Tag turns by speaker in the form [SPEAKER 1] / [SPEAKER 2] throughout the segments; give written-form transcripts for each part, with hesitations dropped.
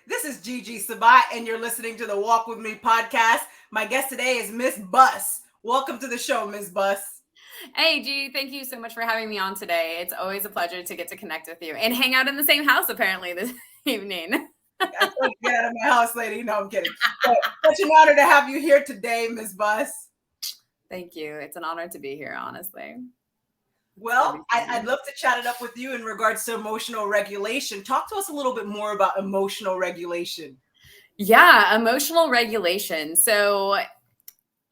[SPEAKER 1] This is Gigi Sabat, and you're listening to the Walk With Me podcast. My guest today is Miss Bus. Welcome to the show, Miss Bus.
[SPEAKER 2] Hey, G, thank you so much for having me on today. It's always a pleasure to get to connect with you and hang out in the same house, apparently, this evening.
[SPEAKER 1] I told you get out of my house, lady. No, I'm kidding. But such an honor to have you here today, Miss Bus.
[SPEAKER 2] Thank you. It's an honor to be here, honestly.
[SPEAKER 1] Well, I'd love to chat it up with you in regards to emotional regulation. Talk to us a little bit more about emotional regulation.
[SPEAKER 2] Yeah, emotional regulation. So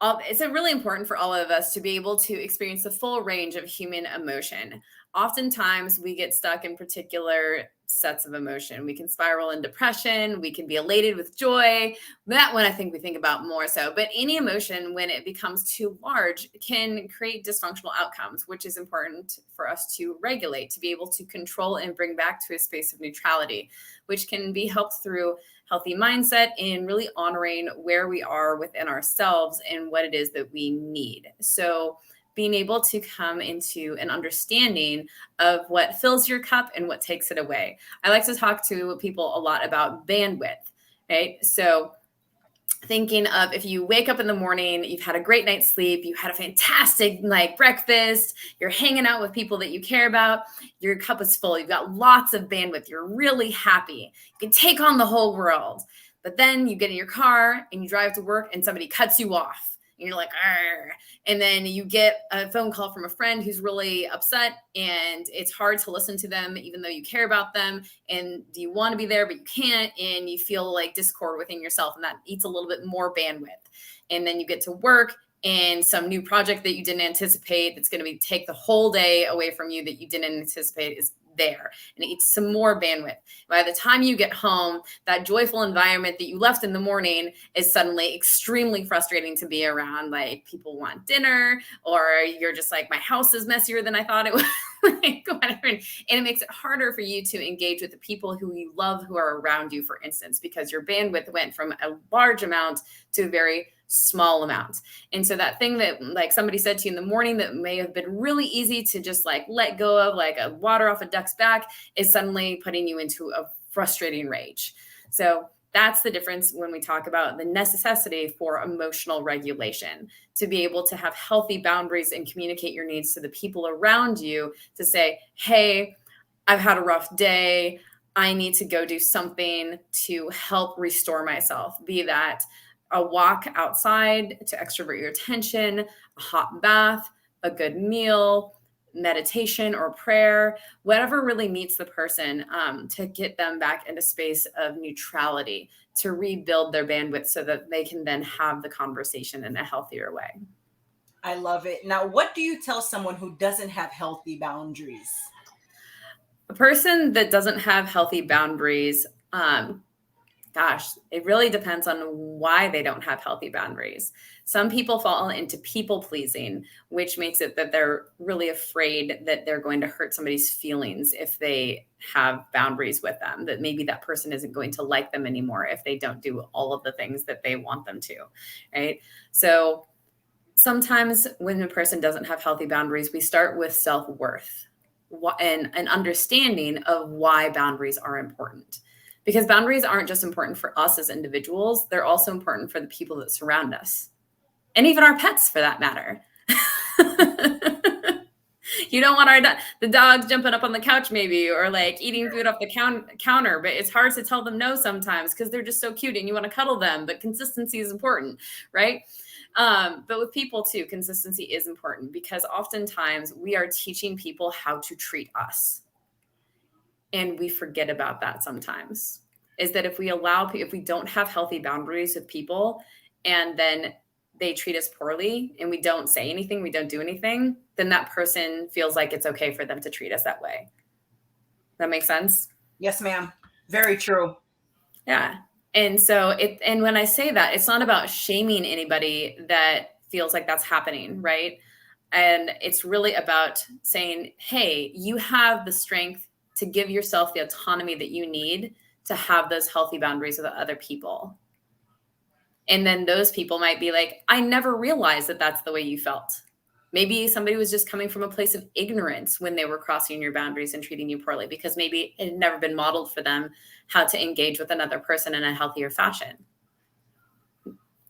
[SPEAKER 2] it's really important for all of us to be able to experience the full range of human emotion. Oftentimes, we get stuck in particular sets of emotion. We can spiral in depression. We can be elated with joy. That one I think we think about more so. But any emotion, when it becomes too large, can create dysfunctional outcomes, which is important for us to regulate, to be able to control and bring back to a space of neutrality, which can be helped through healthy mindset and really honoring where we are within ourselves and what it is that we need. So being able to come into an understanding of what fills your cup and what takes it away. I like to talk to people a lot about bandwidth, right? So thinking of if you wake up in the morning, you've had a great night's sleep, you had a fantastic breakfast, you're hanging out with people that you care about, your cup is full, you've got lots of bandwidth, you're really happy, you can take on the whole world. But then you get in your car and you drive to work and somebody cuts you off. And you're like, arr. And then you get a phone call from a friend who's really upset and it's hard to listen to them, even though you care about them. And you want to be there, but you can't. And you feel like discord within yourself. And that eats a little bit more bandwidth. And then you get to work and some new project that you didn't anticipate that's going to take the whole day away from you that you didn't anticipate is there, and it eats some more bandwidth. By the time you get home, that joyful environment that you left in the morning is suddenly extremely frustrating to be around. Like people want dinner, or you're just like, my house is messier than I thought it was. Like whatever. And it makes it harder for you to engage with the people who you love who are around you, for instance, because your bandwidth went from a large amount to a very small amount. And so that thing that like somebody said to you in the morning that may have been really easy to just like let go of, like a water off a duck's back, is suddenly putting you into a frustrating rage. So that's the difference when we talk about the necessity for emotional regulation, to be able to have healthy boundaries and communicate your needs to the people around you, to say, hey, I've had a rough day. I need to go do something to help restore myself, be that a walk outside to extrovert your attention, a hot bath, a good meal, meditation or prayer, whatever really meets the person, to get them back into space of neutrality, to rebuild their bandwidth so that they can then have the conversation in a healthier way.
[SPEAKER 1] I love it. Now, what do you tell someone who doesn't have healthy boundaries?
[SPEAKER 2] A person that doesn't have healthy boundaries, it really depends on why they don't have healthy boundaries. Some people fall into people pleasing, which makes it that they're really afraid that they're going to hurt somebody's feelings if they have boundaries with them, that maybe that person isn't going to like them anymore if they don't do all of the things that they want them to, right? So sometimes when a person doesn't have healthy boundaries, we start with self-worth and an understanding of why boundaries are important. Because boundaries aren't just important for us as individuals, they're also important for the people that surround us. And even our pets, for that matter. You don't want the dogs jumping up on the couch maybe, or like eating food off the counter, but it's hard to tell them no sometimes because they're just so cute and you want to cuddle them, but consistency is important, right? But with people too, consistency is important because oftentimes we are teaching people how to treat us. And we forget about that sometimes, is that if we don't have healthy boundaries with people and then they treat us poorly and we don't say anything, we don't do anything, then that person feels like it's okay for them to treat us that way. That makes sense?
[SPEAKER 1] Yes, ma'am. Very true.
[SPEAKER 2] Yeah. And so and when I say that, it's not about shaming anybody that feels like that's happening, right? And it's really about saying, hey, you have the strength to give yourself the autonomy that you need to have those healthy boundaries with other people. And then those people might be like, I never realized that that's the way you felt. Maybe somebody was just coming from a place of ignorance when they were crossing your boundaries and treating you poorly, because maybe it had never been modeled for them how to engage with another person in a healthier fashion.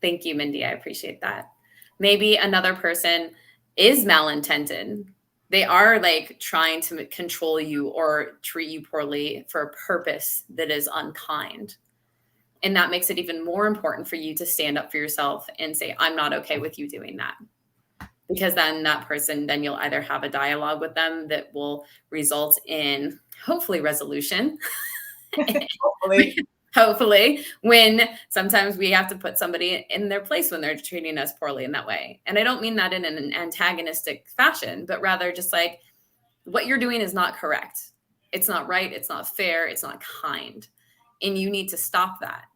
[SPEAKER 2] Thank you, Mindy. I appreciate that. Maybe another person is malintended. They are like trying to control you or treat you poorly for a purpose that is unkind. And that makes it even more important for you to stand up for yourself and say, I'm not okay with you doing that. Because then that person, then you'll either have a dialogue with them that will result in hopefully resolution. Hopefully, when sometimes we have to put somebody in their place when they're treating us poorly in that way. And I don't mean that in an antagonistic fashion, but rather just like, what you're doing is not correct. It's not right. It's not fair. It's not kind. And you need to stop that.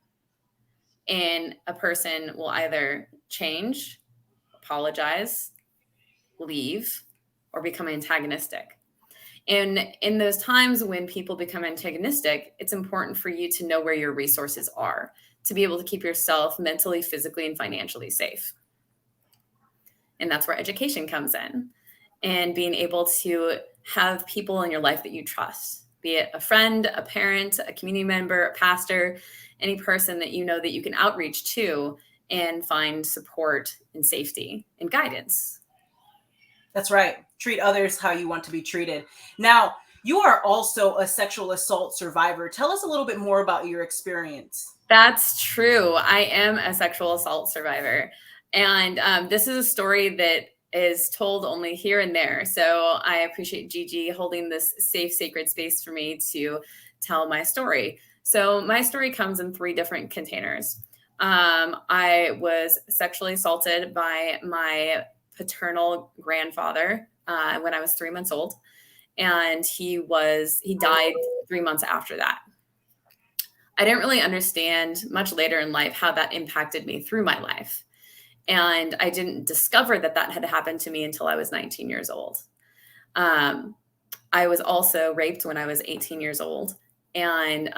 [SPEAKER 2] And a person will either change, apologize, leave, or become antagonistic. And in those times when people become antagonistic, it's important for you to know where your resources are to be able to keep yourself mentally, physically, and financially safe. And that's where education comes in, and being able to have people in your life that you trust, be it a friend, a parent, a community member, a pastor, any person that you know that you can outreach to and find support and safety and guidance.
[SPEAKER 1] That's right. Treat others how you want to be treated. Now, you are also a sexual assault survivor. Tell us a little bit more about your experience.
[SPEAKER 2] That's true. I am a sexual assault survivor. And this is a story that is told only here and there. So I appreciate Gigi holding this safe, sacred space for me to tell my story. So my story comes in 3 different containers. I was sexually assaulted by my paternal grandfather when I was 3 months old. And he died 3 months after that. I didn't really understand much later in life how that impacted me through my life. And I didn't discover that that had happened to me until I was 19 years old. I was also raped when I was 18 years old, and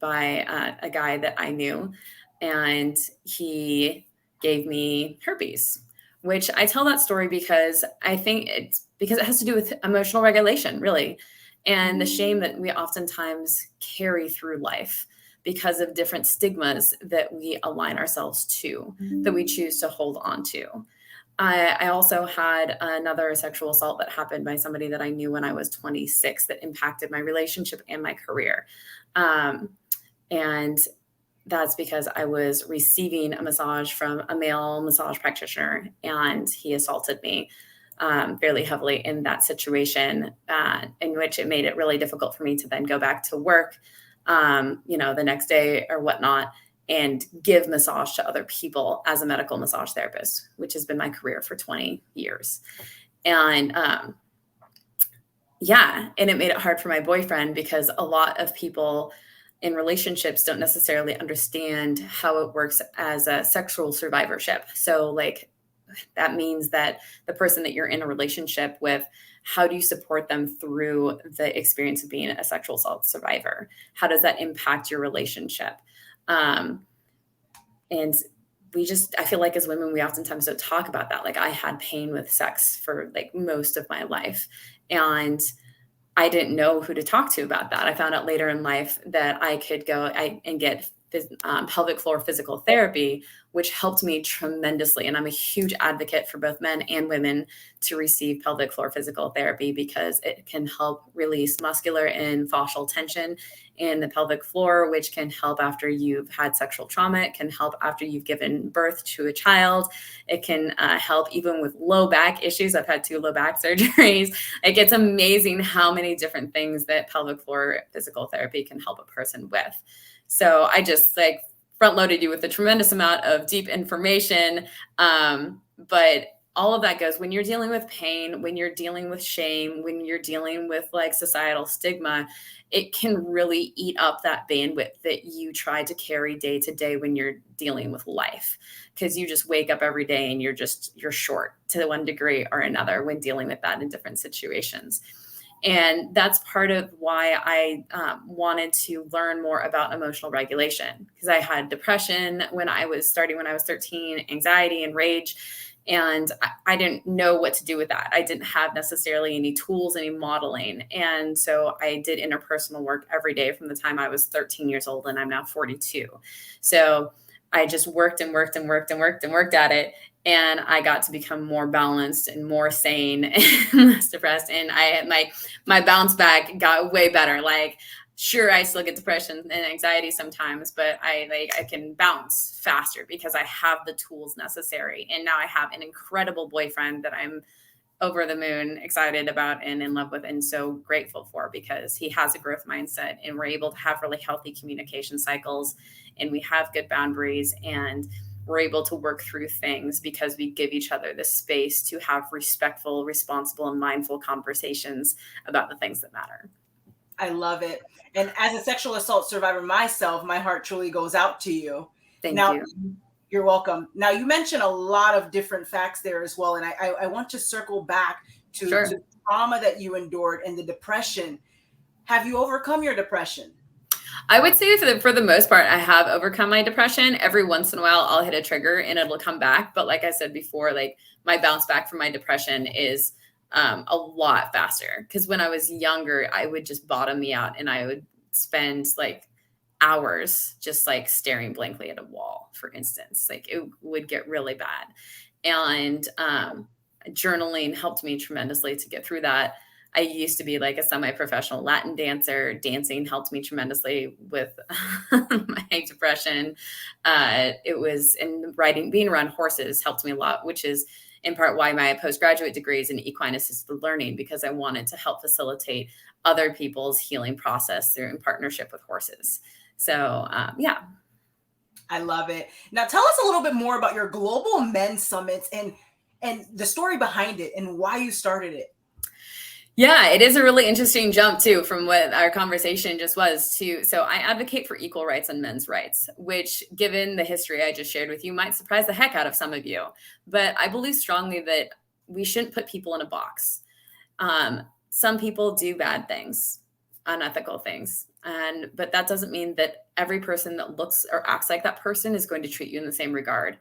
[SPEAKER 2] by a guy that I knew. And he gave me herpes, which I tell that story because I think because it has to do with emotional regulation, really, and the shame that we oftentimes carry through life because of different stigmas that we align ourselves to, that we choose to hold on to. I also had another sexual assault that happened by somebody that I knew when I was 26 that impacted my relationship and my career. And that's because I was receiving a massage from a male massage practitioner, and he assaulted me fairly heavily in that situation, in which it made it really difficult for me to then go back to work, the next day or whatnot, and give massage to other people as a medical massage therapist, which has been my career for 20 years. And and it made it hard for my boyfriend because a lot of people in relationships don't necessarily understand how it works as a sexual survivorship. So like, that means that the person that you're in a relationship with, how do you support them through the experience of being a sexual assault survivor? How does that impact your relationship? And I feel like as women, we oftentimes don't talk about that. Like, I had pain with sex for like most of my life, and I didn't know who to talk to about that. I found out later in life that I could go and get pelvic floor physical therapy, which helped me tremendously. And I'm a huge advocate for both men and women to receive pelvic floor physical therapy because it can help release muscular and fascial tension in the pelvic floor, which can help after you've had sexual trauma. It can help after you've given birth to a child. It can help even with low back issues. I've had 2 low back surgeries. Like, it's amazing how many different things that pelvic floor physical therapy can help a person with. So I just like front loaded you with a tremendous amount of deep information. But all of that goes when you're dealing with pain, when you're dealing with shame, when you're dealing with like societal stigma, it can really eat up that bandwidth that you try to carry day to day when you're dealing with life. Because you just wake up every day and you're short to one degree or another when dealing with that in different situations. And that's part of why I wanted to learn more about emotional regulation, because I had depression when I was 13, anxiety and rage. And I didn't know what to do with that. I didn't have necessarily any tools, any modeling. And so I did interpersonal work every day from the time I was 13 years old, and I'm now 42. So I just worked and worked and worked and worked and worked at it. And I got to become more balanced and more sane and less depressed. And my bounce back got way better. Like, sure, I still get depression and anxiety sometimes, but I can bounce faster because I have the tools necessary. And now I have an incredible boyfriend that I'm over the moon excited about and in love with and so grateful for, because he has a growth mindset and we're able to have really healthy communication cycles and we have good boundaries and we're able to work through things because we give each other the space to have respectful, responsible, and mindful conversations about the things that matter.
[SPEAKER 1] I love it. And as a sexual assault survivor myself, my heart truly goes out to you.
[SPEAKER 2] Thank
[SPEAKER 1] Now,
[SPEAKER 2] you.
[SPEAKER 1] you're welcome. Now, you mentioned a lot of different facts there as well. And I want to circle back to the trauma that you endured and the depression. Have you overcome your depression?
[SPEAKER 2] I would say for the most part, I have overcome my depression. Every once in a while, I'll hit a trigger and it'll come back. But like I said before, like my bounce back from my depression is a lot faster. Because when I was younger, I would just bottom me out and I would spend like hours just like staring blankly at a wall, for instance. Like it would get really bad. And journaling helped me tremendously to get through that. I used to be like a semi-professional Latin dancer. Dancing helped me tremendously with my depression. It was in writing, being around horses helped me a lot, which is in part why my postgraduate degree is in equine assisted learning, because I wanted to help facilitate other people's healing process through in partnership with horses. So, yeah.
[SPEAKER 1] I love it. Now, tell us a little bit more about your Global Men's Summits and the story behind it and why you started it.
[SPEAKER 2] Yeah, it is a really interesting jump too from what our conversation just was to. So I advocate for equal rights and men's rights, which given the history I just shared with you might surprise the heck out of some of you. But I believe strongly that we shouldn't put people in a box. Some people do bad things, unethical things. But that doesn't mean that every person that looks or acts like that person is going to treat you in the same regard.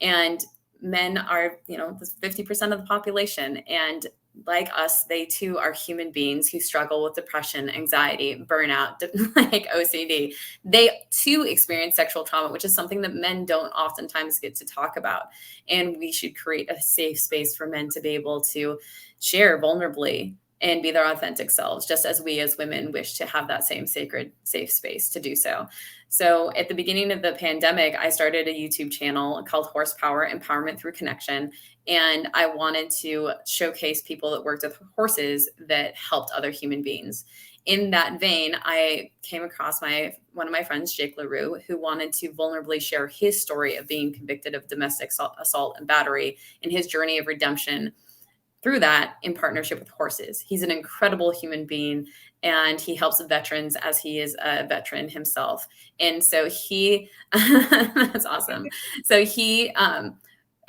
[SPEAKER 2] And men are, 50% of the population. And like us, they too are human beings who struggle with depression, anxiety, burnout, like OCD. They too experience sexual trauma, which is something that men don't oftentimes get to talk about. And we should create a safe space for men to be able to share vulnerably and be their authentic selves, just as we as women wish to have that same sacred, safe space to do so. So at the beginning of the pandemic, I started a YouTube channel called Horsepower Empowerment Through Connection. And I wanted to showcase people that worked with horses that helped other human beings. In that vein, I came across one of my friends, Jake LaRue, who wanted to vulnerably share his story of being convicted of domestic assault and battery and his journey of redemption through that in partnership with horses. He's an incredible human being and he helps veterans as he is a veteran himself. And so that's awesome. So he,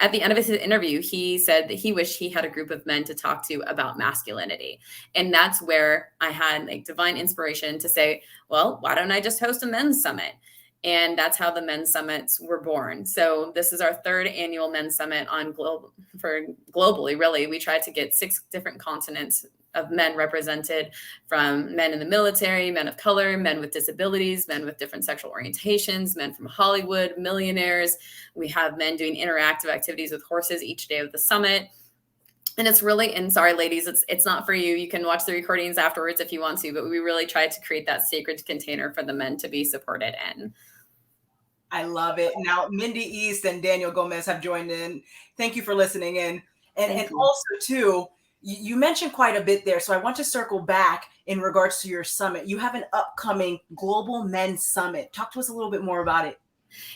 [SPEAKER 2] at the end of his interview, he said that he wished he had a group of men to talk to about masculinity. And that's where I had like divine inspiration to say, well, why don't I just host a men's summit? And that's how the men's summits were born. So this is our third annual men's summit globally, really. We tried to get 6 different continents of men represented, from men in the military, men of color, men with disabilities, men with different sexual orientations, men from Hollywood, millionaires. We have men doing interactive activities with horses each day of the summit. And it's really, and sorry, ladies, it's not for you. You can watch the recordings afterwards if you want to, but we really tried to create that sacred container for the men to be supported in.
[SPEAKER 1] I love it. Now, Mindy East and Daniel Gomez have joined in. Thank you for listening in. And also, too, you mentioned quite a bit there. So I want to circle back in regards to your summit. You have an upcoming Global Men's Summit. Talk to us a little bit more about it.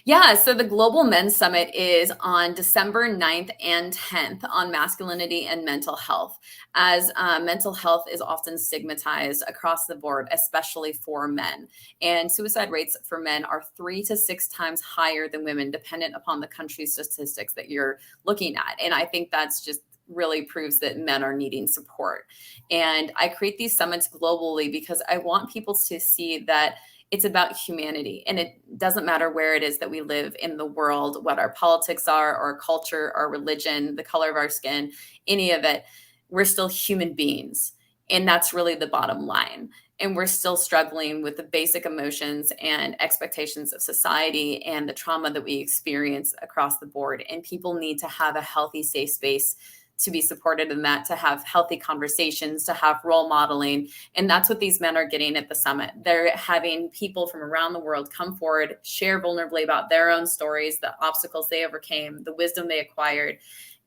[SPEAKER 2] Yeah, so the Global Men's Summit is on December 9th and 10th on masculinity and mental health, as mental health is often stigmatized across the board, especially for men. And suicide rates for men are 3 to 6 times higher than women, dependent upon the country's statistics that you're looking at. And I think that's just really proves that men are needing support. And I create these summits globally because I want people to see that It's about humanity. And it doesn't matter where it is that we live in the world, what our politics are, our culture, our religion, the color of our skin, any of it. We're still human beings. And that's really the bottom line. And we're still struggling with the basic emotions and expectations of society and the trauma that we experience across the board. And people need to have a healthy, safe space to be supported in that, to have healthy conversations, to have role modeling. And that's what these men are getting at the summit. They're having people from around the world come forward, share vulnerably about their own stories, the obstacles they overcame, the wisdom they acquired,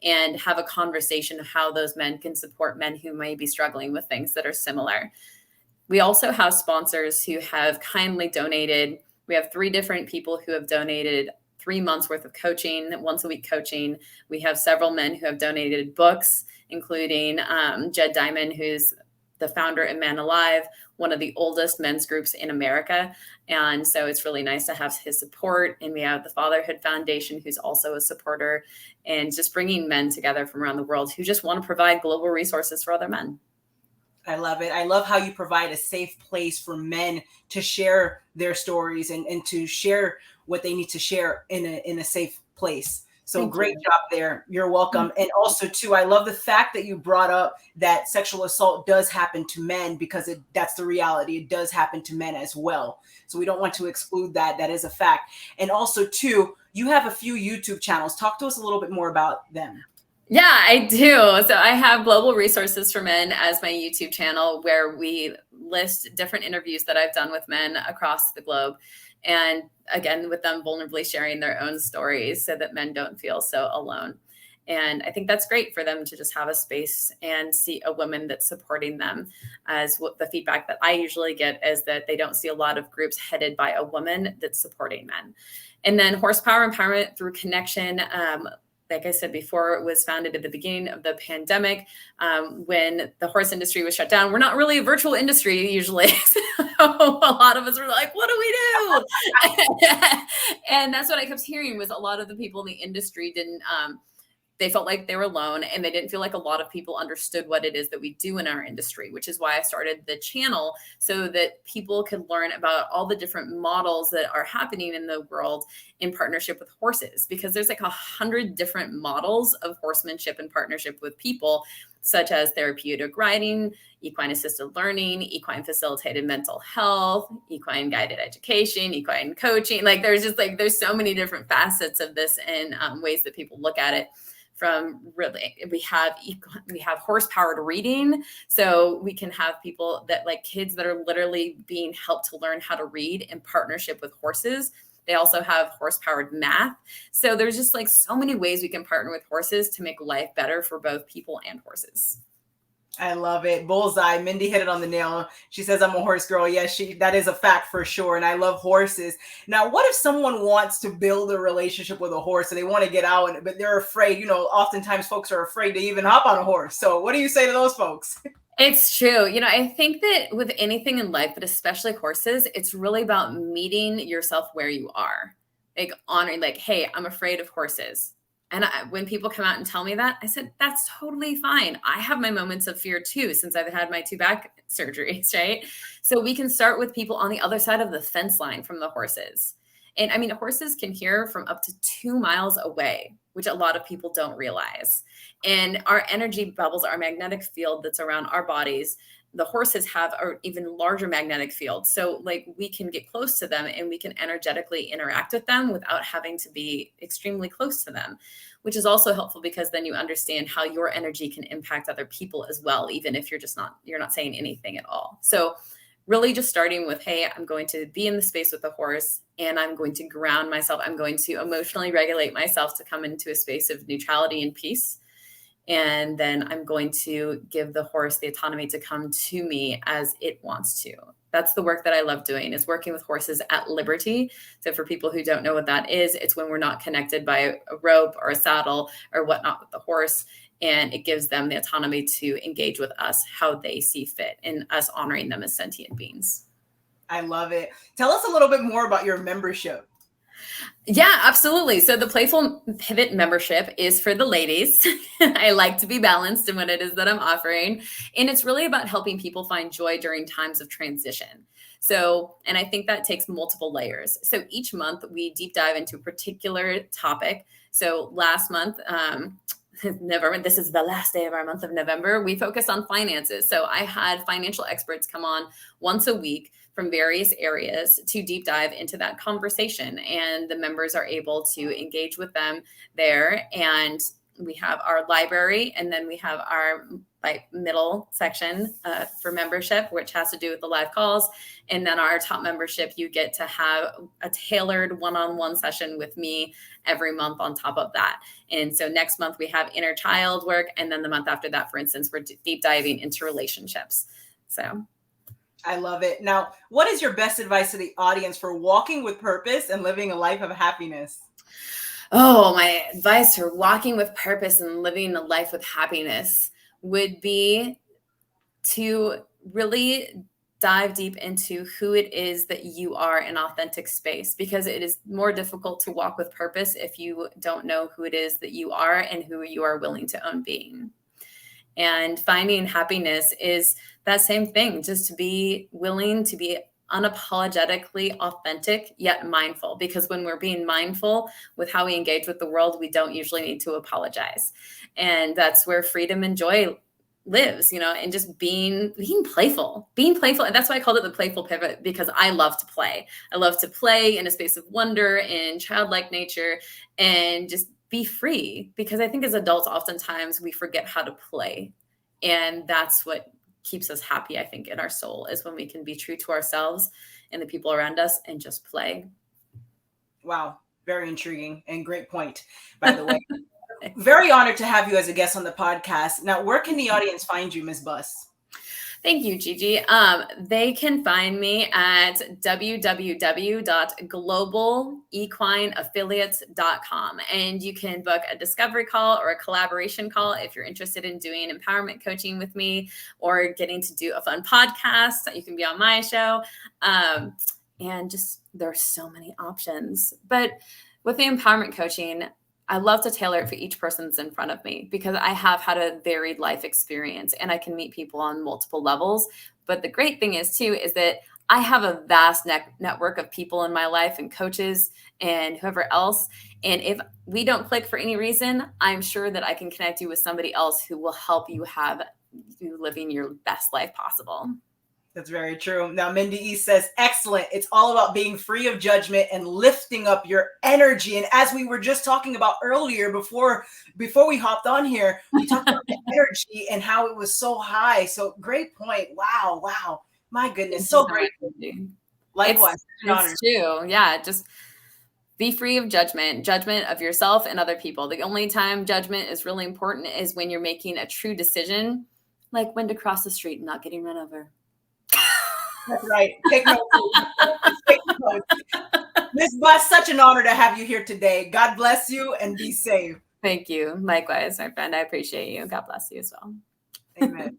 [SPEAKER 2] and have a conversation of how those men can support men who may be struggling with things that are similar. We also have sponsors who have kindly donated. We have 3 different people who have donated 3 months worth of coaching, once a week coaching. We have several men who have donated books, including Jed Diamond, who's the founder of Man Alive, one of the oldest men's groups in America. And so it's really nice to have his support. And we have the Fatherhood Foundation, who's also a supporter, and just bringing men together from around the world who just want to provide global resources for other men.
[SPEAKER 1] I love it. I love how you provide a safe place for men to share their stories and to share what they need to share in a safe place. So great job there. You're welcome. And also too, I love the fact that you brought up that sexual assault does happen to men, because that's the reality. It does happen to men as well. So we don't want to exclude that. That is a fact. And also too, you have a few YouTube channels. Talk to us a little bit more about them.
[SPEAKER 2] Yeah, I do. So I have Global Resources for Men as my YouTube channel, where we list different interviews that I've done with men across the globe. And again, with them vulnerably sharing their own stories so that men don't feel so alone. And I think that's great for them to just have a space and see a woman that's supporting them. As the feedback that I usually get is that they don't see a lot of groups headed by a woman that's supporting men. And then Horsepower Empowerment Through Connection. Like I said before, it was founded at the beginning of the pandemic, when the horse industry was shut down. We're not really a virtual industry usually. So a lot of us were like, what do we do? And that's what I kept hearing, was a lot of the people in the industry didn't, they felt like they were alone, and they didn't feel like a lot of people understood what it is that we do in our industry, which is why I started the channel, so that people could learn about all the different models that are happening in the world in partnership with horses, because there's like 100 different models of horsemanship in partnership with people, such as therapeutic riding, equine assisted learning, equine facilitated mental health, equine guided education, equine coaching. Like there's so many different facets of this and ways that people look at it. From really, we have horse powered reading. So we can have people that, like kids that are literally being helped to learn how to read in partnership with horses. They also have horse powered math. So there's just like so many ways we can partner with horses to make life better for both people and horses.
[SPEAKER 1] I love it. Bullseye. Mindy hit it on the nail. She says, I'm a horse girl. Yes, that is a fact for sure. And I love horses. Now, what if someone wants to build a relationship with a horse and they want to get out, but they're afraid? Oftentimes folks are afraid to even hop on a horse. So what do you say to those folks?
[SPEAKER 2] It's true. I think that with anything in life, but especially horses, it's really about meeting yourself where you are. Like honoring, like, hey, I'm afraid of horses. And when people come out and tell me that, I said, that's totally fine. I have my moments of fear too, since I've had my 2 back surgeries, right? So we can start with people on the other side of the fence line from the horses. And I mean, horses can hear from up to 2 miles away, which a lot of people don't realize. And our energy bubbles, our magnetic field that's around our bodies, the horses have an even larger magnetic field. So like we can get close to them and we can energetically interact with them without having to be extremely close to them, which is also helpful, because then you understand how your energy can impact other people as well, even if you're not saying anything at all. So really just starting with, hey, I'm going to be in the space with the horse and I'm going to ground myself. I'm going to emotionally regulate myself to come into a space of neutrality and peace. And then I'm going to give the horse the autonomy to come to me as it wants to. That's the work that I love doing, is working with horses at liberty. So for people who don't know what that is, it's when we're not connected by a rope or a saddle or whatnot with the horse. And it gives them the autonomy to engage with us how they see fit, and us honoring them as sentient beings.
[SPEAKER 1] I love it. Tell us a little bit more about your membership.
[SPEAKER 2] Yeah, absolutely. So the Playful Pivot membership is for the ladies. I like to be balanced in what it is that I'm offering. And it's really about helping people find joy during times of transition. So, and I think that takes multiple layers. So each month we deep dive into a particular topic. So last month, this is the last day of our month of November, we focus on finances. So I had financial experts come on once a week from various areas to deep dive into that conversation. And the members are able to engage with them there. And we have our library, and then we have our middle section for membership, which has to do with the live calls. And then our top membership, you get to have a tailored one-on-one session with me every month on top of that. And so next month we have inner child work. And then the month after that, for instance, we're deep diving into relationships. So
[SPEAKER 1] I love it. Now, what is your best advice to the audience for walking with purpose and living a life of happiness?
[SPEAKER 2] Oh, my advice for walking with purpose and living a life with happiness would be to really dive deep into who it is that you are in authentic space, because it is more difficult to walk with purpose if you don't know who it is that you are and who you are willing to own being. And finding happiness is that same thing, just to be willing to be unapologetically authentic yet mindful, because when we're being mindful with how we engage with the world, we don't usually need to apologize. And that's where freedom and joy lives, and just being playful. And that's why I called it the playful pivot, because I love to play. I love to play in a space of wonder and childlike nature and just be free, because I think as adults, oftentimes we forget how to play. And that's what keeps us happy, I think, in our soul, is when we can be true to ourselves and the people around us and just play.
[SPEAKER 1] Wow. Very intriguing and great point, by the way. Very honored to have you as a guest on the podcast. Now, where can the audience find you, Ms. Buss?
[SPEAKER 2] Thank you, Gigi. They can find me at www.globalequineaffiliates.com. And you can book a discovery call or a collaboration call if you're interested in doing empowerment coaching with me or getting to do a fun podcast. You can be on my show. And just, there are so many options. But with the empowerment coaching, I love to tailor it for each person that's in front of me, because I have had a varied life experience and I can meet people on multiple levels. But the great thing is too, is that I have a vast network of people in my life and coaches and whoever else. And if we don't click for any reason, I'm sure that I can connect you with somebody else who will help you living your best life possible.
[SPEAKER 1] That's very true. Now, Mindy East says, excellent. It's all about being free of judgment and lifting up your energy. And as we were just talking about earlier, before we hopped on here, we talked about the energy and how it was so high. So great point. Wow. My goodness. So great. Likewise.
[SPEAKER 2] It's true. Yeah. Just be free of judgment of yourself and other people. The only time judgment is really important is when you're making a true decision, like when to cross the street and not getting run over.
[SPEAKER 1] That's right. Take notes. Ms. Buss, such an honor to have you here today. God bless you and be safe.
[SPEAKER 2] Thank you. Likewise, my friend. I appreciate you. God bless you as well.
[SPEAKER 1] Amen.